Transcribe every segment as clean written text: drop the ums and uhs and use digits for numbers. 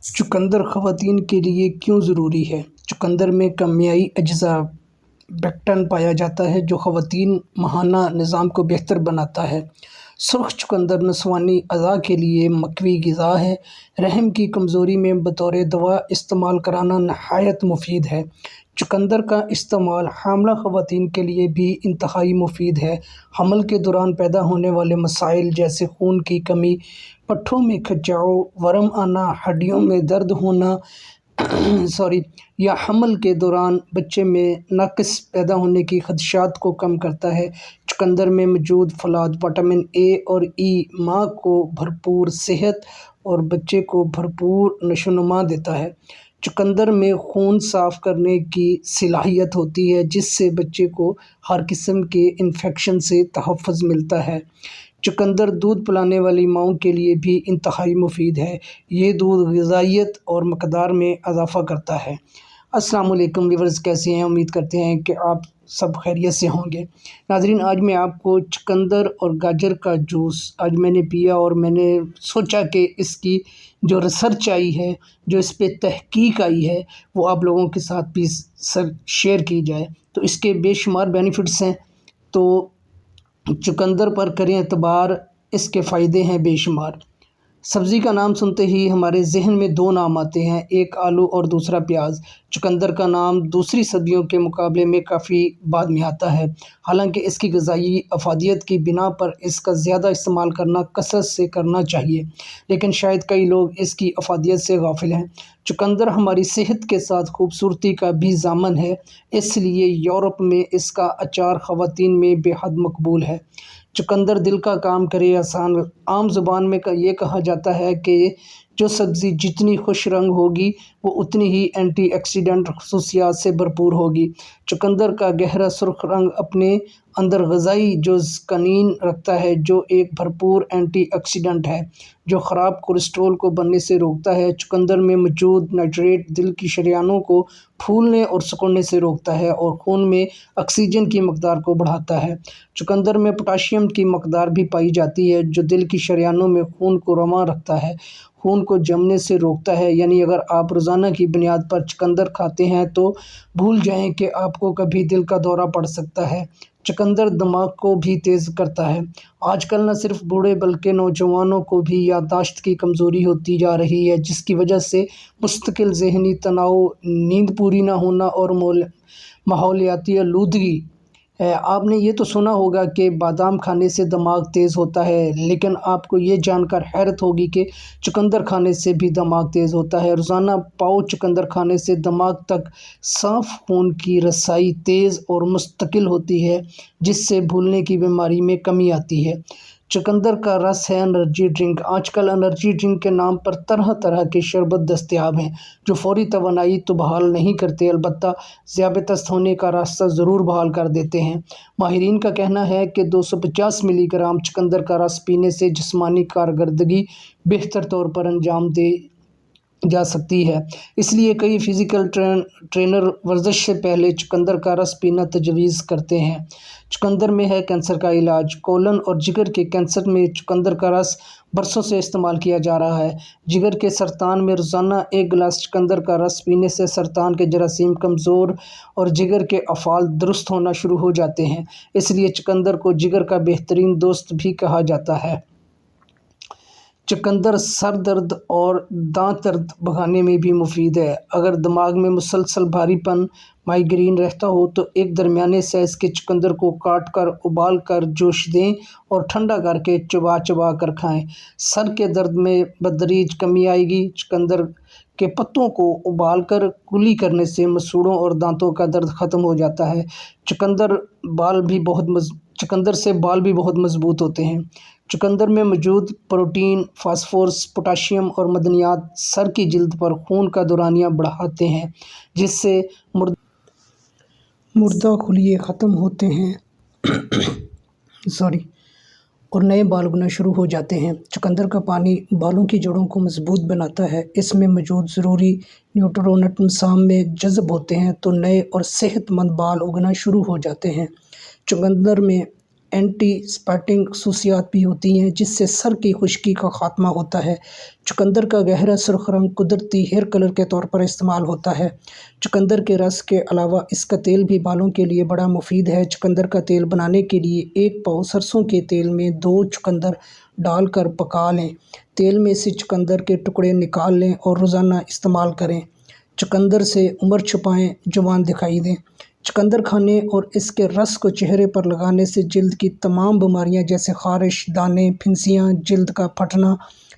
चुकंदर ख़वातीन के लिए क्यों ज़रूरी है? चुकंदर में कीमियाई अज्जा पेक्टिन पाया जाता है जो ख़वातीन माहाना निज़ाम को बेहतर बनाता है। सुर्ख़ चुकंदर नस्वानी अज़ा के लिए मकवी ग़िज़ा है। रहम की कमज़ोरी में बतौर दवा इस्तेमाल कराना नहायत मुफीद है। चुकंदर का इस्तेमाल हामिला ख़वातीन के लिए भी इंतहाई मुफीद है। हमल के दौरान पैदा होने वाले मसाइल जैसे खून की कमी, पट्ठों में खिंचाव, वर्म आना, हड्डियों में दर्द होना या हमल के दौरान बच्चे में नक़्स पैदा होने की खदशात को कम करता है। चुकंदर में मौजूद फलाद विटामिन ए और ई माँ को भरपूर सेहत और बच्चे को भरपूर नशोनुमा देता है। चुकंदर में खून साफ़ करने की सलाहियत होती है जिससे बच्चे को हर किस्म के इन्फेक्शन से तहफ़्फ़ुज़ मिलता है। चुकंदर दूध पिलाने वाली माँओं के लिए भी इंतहाई मुफीद है। ये दूध ग़िज़ाइयत और मक़दार में इज़ाफ़ा करता है। अस्सलाम वालेकुम व्यूअर्स, कैसे हैं? उम्मीद करते हैं कि आप सब खैरियत से होंगे। नाज़रीन, आज मैं आपको चुकंदर और गाजर का जूस आज मैंने पिया और मैंने सोचा कि इसकी जो रिसर्च आई है, जो इस पे तहकीक आई है, वो आप लोगों के साथ भी शेयर की जाए। तो इसके बेशुमार बेनिफिट्स हैं। तो चुकंदर पर करें एतबार, इसके फ़ायदे हैं बेशुमार। सब्ज़ी का नाम सुनते ही हमारे जहन में दो नाम आते हैं, एक आलू और दूसरा प्याज। चुकंदर का नाम दूसरी सब्जियों के मुकाबले में काफ़ी बाद में आता है। हालांकि इसकी ग़िज़ाई अफादियत की बिना पर इसका ज़्यादा इस्तेमाल करना कसरत से करना चाहिए, लेकिन शायद कई लोग इसकी अफादियत से गाफिल हैं। चुकंदर हमारी सेहत के साथ खूबसूरती का भी ज़ामन है, इसलिए यूरोप में इसका अचार ख़वातीन में बेहद मकबूल है। चुकंदर दिल का काम करे आसान। आम ज़ुबान में ये कहा जाता है कि जो सब्ज़ी जितनी खुश रंग होगी वो उतनी ही एंटीऑक्सीडेंट खसूसियात से भरपूर होगी। चुकंदर का गहरा सुर्ख रंग अपने अंदर ग़िज़ाई जुज़-कनीन रखता है जो एक भरपूर एंटीऑक्सीडेंट है जो ख़राब कोलेस्ट्रॉल को बनने से रोकता है। चुकंदर में मौजूद नाइट्रेट दिल की शरियानों को फूलने और सिकुड़ने से रोकता है और खून में ऑक्सीजन की मकदार को बढ़ाता है। चुकंदर में पोटाशियम की मकदार भी पाई जाती है जो दिल की शरियानों में खून को रवां रखता है, खून को जमने से रोकता है। यानी अगर आप रोज़ाना की बुनियाद पर चुकंदर खाते हैं तो भूल जाएं कि आपको कभी दिल का दौरा पड़ सकता है। चुकंदर दिमाग को भी तेज़ करता है। आजकल न सिर्फ बूढ़े बल्कि नौजवानों को भी याददाश्त की कमज़ोरी होती जा रही है, जिसकी वजह से मुस्तकिल ज़हनी तनाव, नींद पूरी ना होना और माहौलियाती आलूदगी है। आपने ये तो सुना होगा कि बादाम खाने से दिमाग तेज़ होता है, लेकिन आपको ये जानकर हैरत होगी कि चुकंदर खाने से भी दिमाग तेज़ होता है। रोज़ाना पाव चुकंदर खाने से दिमाग तक साफ़ खून की रसाई तेज़ और मुस्तकिल होती है, जिससे भूलने की बीमारी में कमी आती है। चुकंदर का रस है एनर्जी ड्रिंक। आजकल एनर्जी ड्रिंक के नाम पर तरह तरह के शरबत दस्तयाब हैं जो फ़ौरी तवानाई तो बहाल नहीं करते, अलबत्ता ज़ियाबतस्त होने का रास्ता ज़रूर बहाल कर देते हैं। माहिरीन का कहना है कि 250 मिलीग्राम चुकंदर का रस पीने से जिस्मानी कारकर्दगी बेहतर तौर पर अंजाम दे जा सकती है। इसलिए कई फ़िज़िकल ट्रेनर वर्जिश से पहले चुकंदर का रस पीना तजवीज़ करते हैं। चुकंदर में है कैंसर का इलाज। कोलन और जिगर के कैंसर में चुकंदर का रस बरसों से इस्तेमाल किया जा रहा है। जिगर के सरतान में रोज़ाना 1 गिलास चुकंदर का रस पीने से सरतान के जरासीम कमज़ोर और जिगर के अफ़ाल दुरुस्त होना शुरू हो जाते हैं। इसलिए चुकंदर को जिगर का बेहतरीन दोस्त भी कहा जाता है। चुकंदर सर दर्द और दांत दर्द भगाने में भी मुफीद है। अगर दिमाग में मुसलसल भारीपन, माइग्रेन रहता हो तो एक दरमियाने साइज़ के चुकंदर को काट कर उबाल कर जोश दें और ठंडा करके चबा चबा कर खाएं। सर के दर्द में बदरीज कमी आएगी। चुकंदर के पत्तों को उबाल कर कुली करने से मसूड़ों और दांतों का दर्द ख़त्म हो जाता है। चुकंदर से बाल भी बहुत मज़बूत होते हैं। चुकंदर में मौजूद प्रोटीन, फास्फोरस, पोटाशियम और मदनियात सर की जिल्द पर खून का दौरानिया बढ़ाते हैं, जिससे मुर्दा खुलिये ख़त्म होते हैं और नए बाल उगना शुरू हो जाते हैं। चुकंदर का पानी बालों की जड़ों को मजबूत बनाता है। इसमें मौजूद ज़रूरी न्यूट्रोनेंट साम में जज़ब होते हैं तो नए और सेहतमंद बाल उगना शुरू हो जाते हैं। चुकंदर में اینٹی سپائٹنگ خصوصیات بھی ہوتی ہیں جس سے سر کی خشکی کا خاتمہ ہوتا ہے۔ چقندر کا گہرا سرخ رنگ قدرتی ہیئر کلر کے طور پر استعمال ہوتا ہے۔ چقندر کے رس کے علاوہ اس کا تیل بھی بالوں کے لیے بڑا مفید ہے۔ چقندر کا تیل بنانے کے لیے 1 پاؤ سرسوں کے تیل میں 2 چقندر ڈال کر پکا لیں۔ تیل میں سے چقندر کے ٹکڑے نکال لیں اور روزانہ استعمال کریں۔ چقندر سے عمر چھپائیں، جوان دکھائی دیں۔ چقندر کھانے اور اس کے رس کو چہرے پر لگانے سے جلد کی تمام بیماریاں جیسے خارش، دانے، پھنسیاں، جلد کا پھٹنا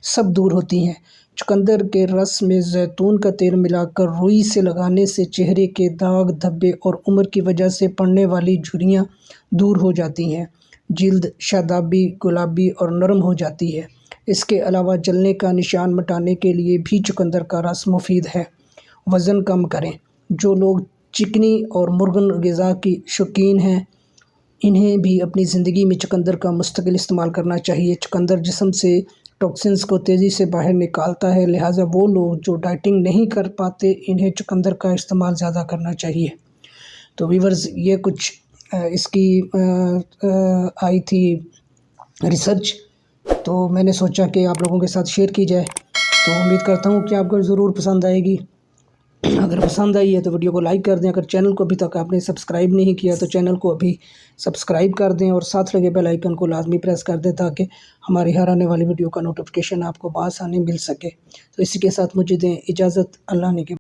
سب دور ہوتی ہیں۔ چقندر کے رس میں زیتون کا تیل ملا کر روئی سے لگانے سے چہرے کے داغ، دھبے اور عمر کی وجہ سے پڑنے والی جھریاں دور ہو جاتی ہیں۔ جلد شادابی، گلابی اور نرم ہو جاتی ہے۔ اس کے علاوہ جلنے کا نشان مٹانے کے لیے بھی چقندر کا رس مفید ہے۔ وزن کم کریں۔ جو لوگ چکنی اور مرغن غذا کی شوقین ہیں انہیں بھی اپنی زندگی میں چقندر کا مستقل استعمال کرنا چاہیے۔ چقندر جسم سے ٹاکسنز کو تیزی سے باہر نکالتا ہے، لہٰذا وہ لوگ جو ڈائٹنگ نہیں کر پاتے انہیں چقندر کا استعمال زیادہ کرنا چاہیے۔ تو ویورز یہ کچھ اس کی آئی تھی ریسرچ، تو میں نے سوچا کہ آپ لوگوں کے ساتھ شیئر کی جائے، تو امید کرتا ہوں کہ آپ کو ضرور پسند آئے گی۔ اگر پسند آئی ہے تو ویڈیو کو لائک کر دیں۔ اگر چینل کو ابھی تک آپ نے سبسکرائب نہیں کیا تو چینل کو ابھی سبسکرائب کر دیں اور ساتھ لگے بیل آئیکن کو لازمی پریس کر دیں تاکہ ہماری ہر آنے والی ویڈیو کا نوٹیفیکیشن آپ کو بآسانی مل سکے۔ تو اسی کے ساتھ مجھے دیں اجازت، اللہ نے